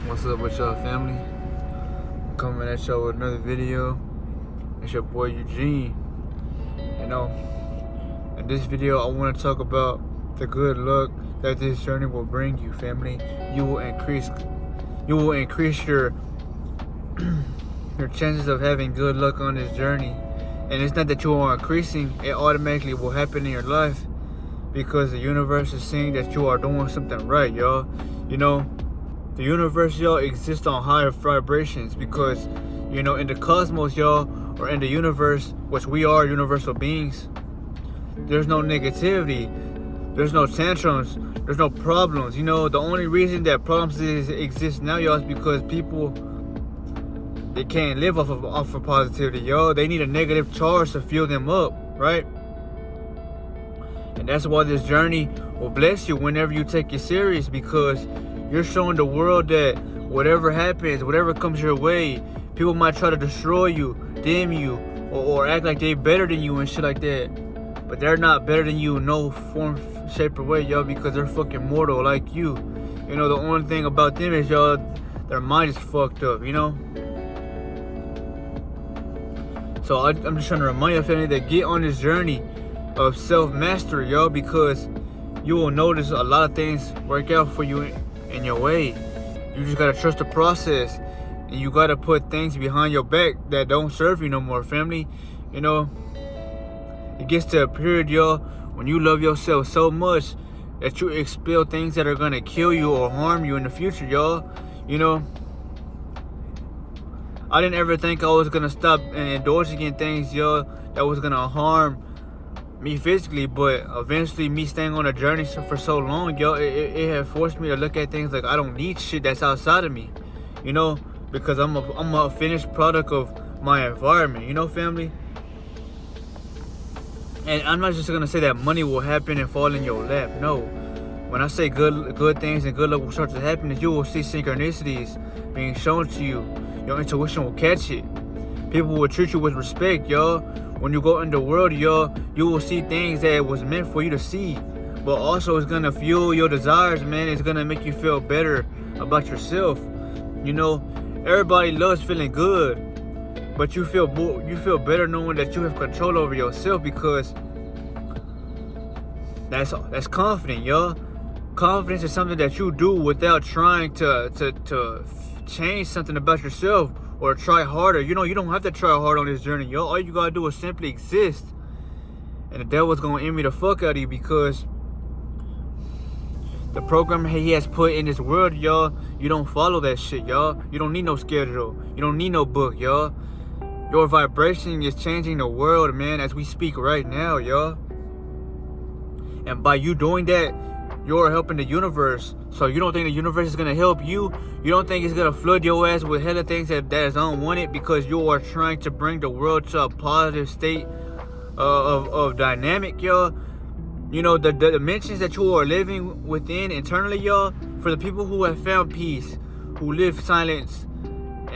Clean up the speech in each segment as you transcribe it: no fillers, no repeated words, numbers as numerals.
What's up with y'all, family? Coming at y'all with another video. It's your boy Eugene. In this video I want to talk about the good luck that this journey will bring you, family. You will increase your your chances of having good luck on this journey. And it's not that you are increasing, it automatically will happen in your life because the universe is saying that you are doing something right, y'all. The universe, y'all, exists on higher vibrations because, in the cosmos, y'all, or in the universe, which we are universal beings, there's no negativity, there's no tantrums, there's no problems. The only reason that problems exist now, y'all, is because people, they can't live off of positivity, y'all. They need a negative charge to fuel them up, right? And that's why this journey will bless you whenever you take it serious, because you're showing the world that whatever happens, whatever comes your way, people might try to destroy you, dim you, or act like they're better than you and shit like that. But they're not better than you in no form, shape, or way, y'all, because they're fucking mortal like you. The only thing about them is, y'all, their mind is fucked up, So I'm just trying to remind you, family, that get on this journey of self-mastery, y'all, because you will notice a lot of things work out for you in your way. You just gotta trust the process, and you gotta put things behind your back that don't serve you no more, family. It gets to a period, y'all, when you love yourself so much that you expel things that are gonna kill you or harm you in the future, y'all. I didn't ever think I was gonna stop indulging in things, y'all, that was gonna harm me physically, but eventually me staying on a journey for so long, y'all, it had forced me to look at things like I don't need shit that's outside of me, because I'm a finished product of my environment, family. And I'm not just gonna say that money will happen and fall in your lap. No, when I say good things and good luck will start to happen, is you will see synchronicities being shown to you. Your intuition will catch it. People will treat you with respect, y'all. When you go in the world, y'all, you will see things that was meant for you to see. But also, it's gonna fuel your desires, man. It's gonna make you feel better about yourself. Everybody loves feeling good, but you feel better knowing that you have control over yourself, because that's confident, y'all. Confidence is something that you do without trying to change something about yourself or try harder. You don't have to try hard on this journey, y'all. All you gotta do is simply exist. And the devil's gonna envy the fuck out of you, because the program he has put in this world, y'all, you don't follow that shit, y'all. You don't need no schedule. You don't need no book, y'all. Your vibration is changing the world, man, as we speak right now, y'all. And by you doing that, you're helping the universe. So you don't think the universe is gonna help you? You don't think it's gonna flood your ass with hella things that is unwanted, because you are trying to bring the world to a positive state of dynamic, y'all. The dimensions that you are living within internally, y'all, for the people who have found peace, who live silence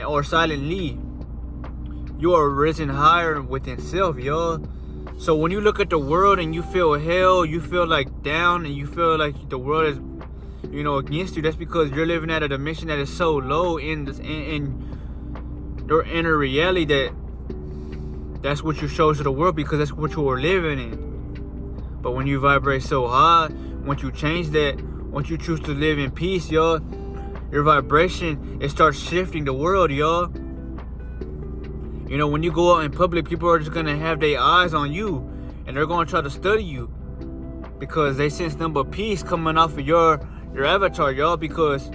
or silently, you are risen higher within self, y'all. So when you look at the world and you feel hell, you feel like down, and you feel like the world is, against you, that's because you're living at a dimension that is so low in your inner reality that's what you show to the world, because that's what you are living in. But when you vibrate so high, once you change that, once you choose to live in peace, y'all, your vibration, it starts shifting the world, y'all. When you go out in public, people are just gonna have their eyes on you, and they're gonna try to study you, because they sense nothing but peace coming off of your avatar, y'all. Because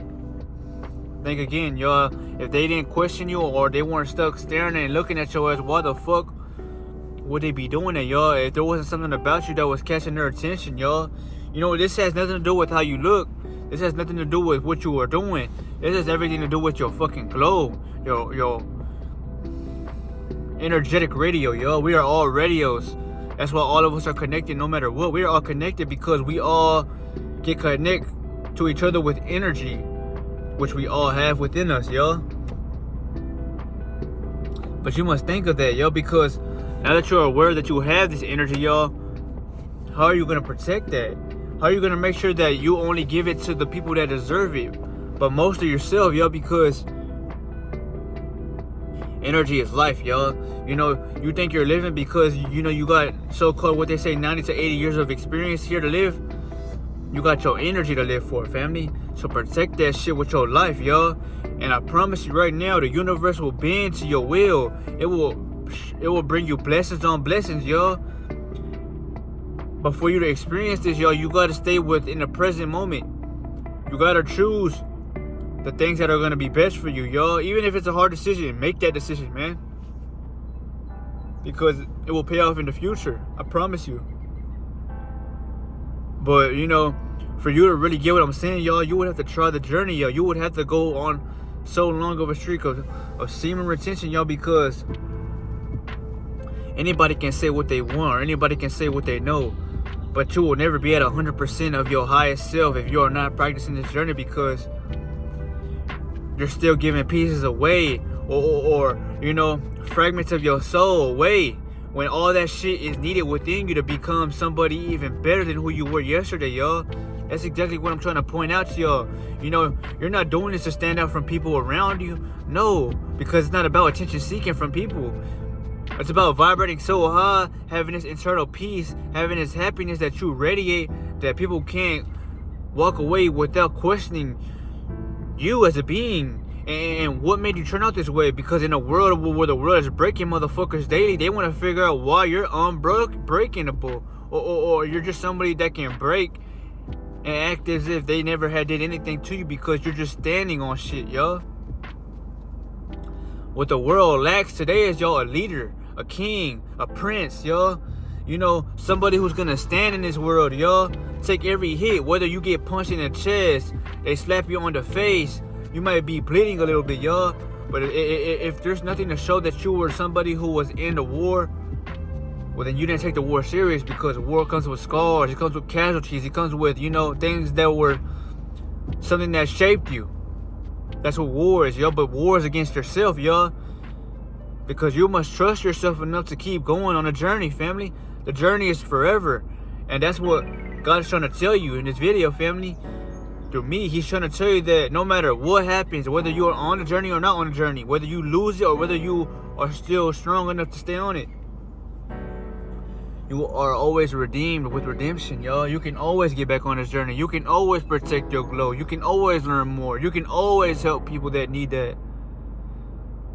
think again, y'all, if they didn't question you, or they weren't stuck staring and looking at your ass, why the fuck would they be doing that, y'all? If there wasn't something about you that was catching their attention, y'all. This has nothing to do with how you look. This has nothing to do with what you are doing. This has everything to do with your fucking glow, your energetic radio, y'all. We are all radios. That's why all of us are connected no matter what. We are all connected because we all get connected to each other with energy, which we all have within us, y'all. But you must think of that, y'all, because now that you're aware that you have this energy, y'all, how are you going to protect that? How are you going to make sure that you only give it to the people that deserve it? but most of yourself, yo, because energy is life, yo. You know, you think you're living because, you know, you got so-called, what they say, 90 to 80 years of experience here to live. You got your energy to live for, family. So protect that shit with your life, yo. And I promise you right now, the universe will bend to your will. It will bring you blessings on blessings, yo. But for you to experience this, yo, you gotta stay within the present moment. You gotta choose the things that are gonna be best for you, yo. Even if it's a hard decision, make that decision, man. Because it will pay off in the future. I promise you. But, you know, for you to really get what I'm saying, y'all, you would have to try the journey, yo. You would have to go on so long of a streak of semen retention, y'all, because anybody can say what they want or anybody can say what they know. But you will never be at 100% of your highest self if you are not practicing this journey, because you're still giving pieces away or you know, fragments of your soul away, when all that shit is needed within you to become somebody even better than who you were yesterday, y'all. That's exactly what I'm trying to point out to y'all. You know, you're not doing this to stand out from people around you. No, because it's not about attention seeking from people. It's about vibrating so high, having this internal peace, having this happiness that you radiate, that people can't walk away without questioning you as a being. And what made you turn out this way? Because in a world where the world is breaking motherfuckers daily, they want to figure out why you're unbreakable, or you're just somebody that can break and act as if they never had did anything to you because you're just standing on shit, yo. What the world lacks today is, y'all, a leader, a king, a prince, yo. You know, somebody who's gonna stand in this world, yo. Take every hit, whether you get punched in the chest, they slap you on the face, you might be bleeding a little bit, y'all. But if there's nothing to show that you were somebody who was in the war, well, then you didn't take the war serious, because war comes with scars, it comes with casualties, it comes with, you know, things that were something that shaped you. That's what war is, yo. But war is against yourself, yo. Because you must trust yourself enough to keep going on a journey, family. The journey is forever. And that's what God is trying to tell you in this video, family. Through me, He's trying to tell you that no matter what happens, whether you are on the journey or not on the journey, whether you lose it or whether you are still strong enough to stay on it, you are always redeemed with redemption, y'all. You can always get back on this journey. You can always protect your glow. You can always learn more. You can always help people that need that.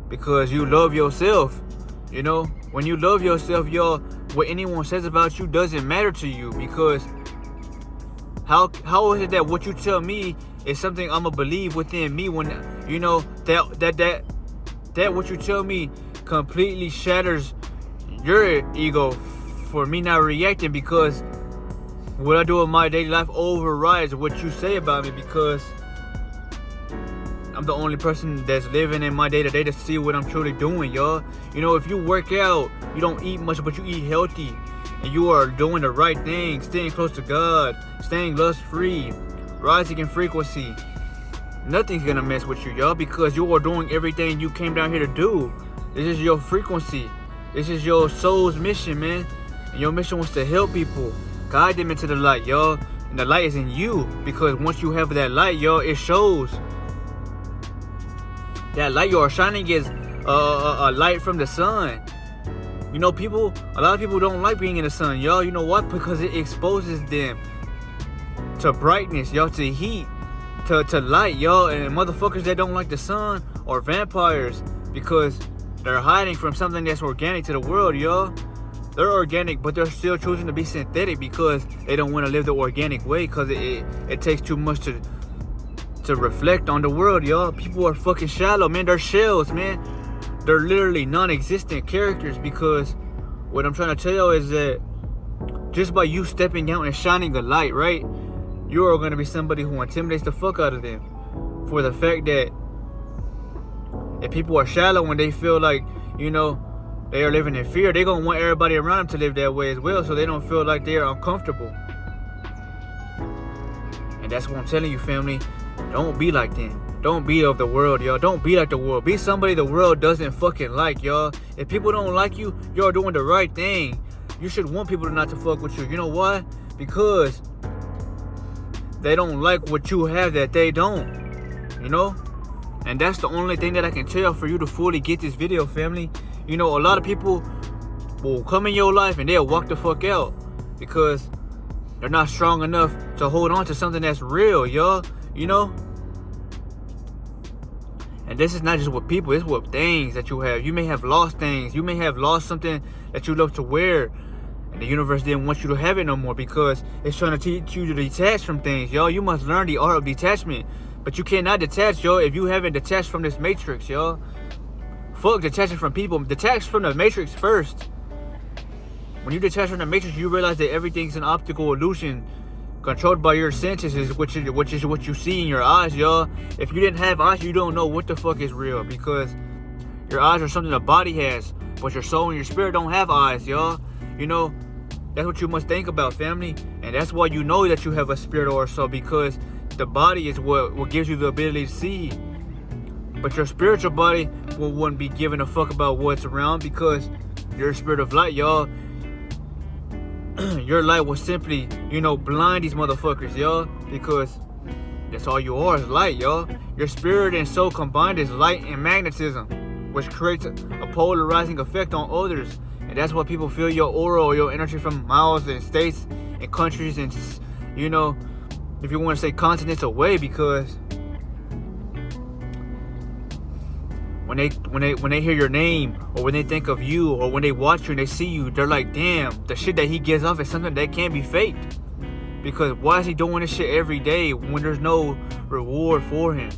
Because you love yourself. You know, when you love yourself, y'all, what anyone says about you doesn't matter to you. Because how is it that what you tell me is something I'm gonna believe within me, when, you know, that what you tell me completely shatters your ego for me not reacting, because what I do in my daily life overrides what you say about me, because I'm the only person that's living in my day-to-day to see what I'm truly doing, y'all. You know, if you work out, you don't eat much, but you eat healthy, and you are doing the right thing, staying close to God, staying lust-free, rising in frequency, nothing's gonna mess with you, y'all, because you are doing everything you came down here to do. This is your frequency. This is your soul's mission, man. And your mission was to help people, guide them into the light, y'all. And the light is in you, because once you have that light, y'all, it shows. That light you are shining is a light from the sun. You know, a lot of people don't like being in the sun, y'all. You know what? Because it exposes them to brightness, y'all, to heat, to light, y'all. And motherfuckers that don't like the sun are vampires, because they're hiding from something that's organic to the world, y'all. They're organic, but they're still choosing to be synthetic because they don't want to live the organic way, because it takes too much to reflect on the world, y'all. People are fucking shallow, man. They're shells, man. They're literally non-existent characters, because what I'm trying to tell y'all is that just by you stepping out and shining a light, right, you are going to be somebody who intimidates the fuck out of them, for the fact that if people are shallow when they feel like, you know, they are living in fear, they're going to want everybody around them to live that way as well, so they don't feel like they are uncomfortable. And that's what I'm telling you, family. Don't be like them. Don't be of the world, y'all. Don't be like the world. Be somebody the world doesn't fucking like, y'all. If people don't like you, you're doing the right thing. You should want people not to fuck with you. You know why? Because they don't like what you have that they don't. you know? And that's the only thing that I can tell for you to fully get this video, family. You know, a lot of people will come in your life and they'll walk the fuck out because they're not strong enough to hold on to something that's real, y'all. You know? And this is not just with people, it's with things that you have. You may have lost things. You may have lost something that you love to wear. And the universe didn't want you to have it no more because it's trying to teach you to detach from things, y'all. You must learn the art of detachment. But you cannot detach, y'all, if you haven't detached from this matrix, y'all. Fuck detaching from people. Detach from the matrix first. When you detach from the matrix, you realize that everything's an optical illusion controlled by your senses, which is what you see in your eyes, y'all. If you didn't have eyes, you don't know what the fuck is real because your eyes are something the body has, but your soul and your spirit don't have eyes, y'all. You know, that's what you must think about, family. And that's why you know that you have a spirit or a soul, because the body is what gives you the ability to see. But your spiritual body wouldn't be giving a fuck about what's around because you're a spirit of light, y'all. Your light will simply, blind these motherfuckers, y'all. Because that's all you are, is light, y'all. Your spirit and soul combined is light and magnetism, which creates a polarizing effect on others. And that's why people feel your aura or your energy from miles and states and countries and, if you want to say continents away, because when they hear your name, or when they think of you, or when they watch you and they see you, they're like, damn, the shit that he gives off is something that can't be faked. Because why is he doing this shit every day when there's no reward for him?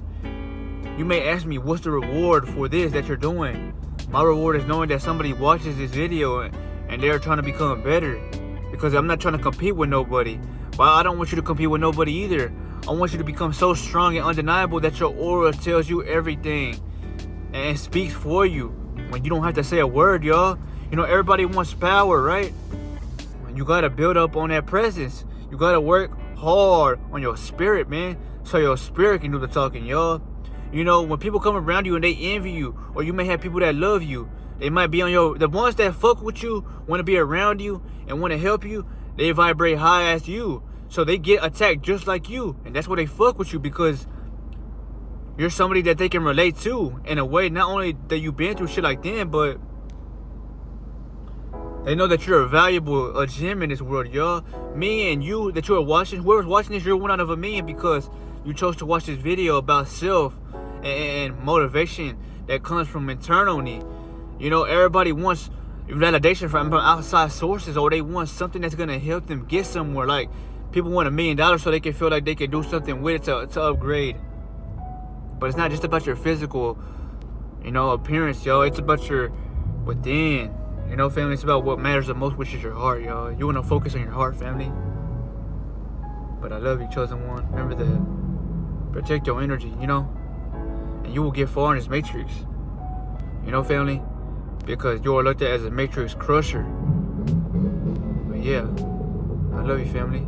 You may ask me, what's the reward for this that you're doing? My reward is knowing that somebody watches this video and they're trying to become better. Because I'm not trying to compete with nobody. But I don't want you to compete with nobody either. I want you to become so strong and undeniable that your aura tells you everything and speaks for you when you don't have to say a word, y'all. Everybody wants power, right? You gotta build up on that presence. You gotta work hard on your spirit, man, so your spirit can do the talking, y'all. When people come around you and they envy you, or you may have people that love you, they might be on the ones that fuck with you, want to be around you and want to help you, they vibrate high as you, so they get attacked just like you. And that's why they fuck with you, because you're somebody that they can relate to in a way. Not only that you've been through shit like them, but they know that you're a gem in this world, y'all. Me and you that you're watching, whoever's watching this, you're one out of a million because you chose to watch this video about self and motivation that comes from internally. Everybody wants validation from outside sources, or they want something that's gonna help them get somewhere. Like, people want $1 million so they can feel like they can do something with it to upgrade. But it's not just about your physical, appearance, yo. It's about your within. Family, it's about what matters the most, which is your heart, y'all. You want to focus on your heart, family. But I love you, chosen one. Remember that. Protect your energy, and you will get far in this matrix. Family, because you're looked at as a matrix crusher. But yeah, I love you, family.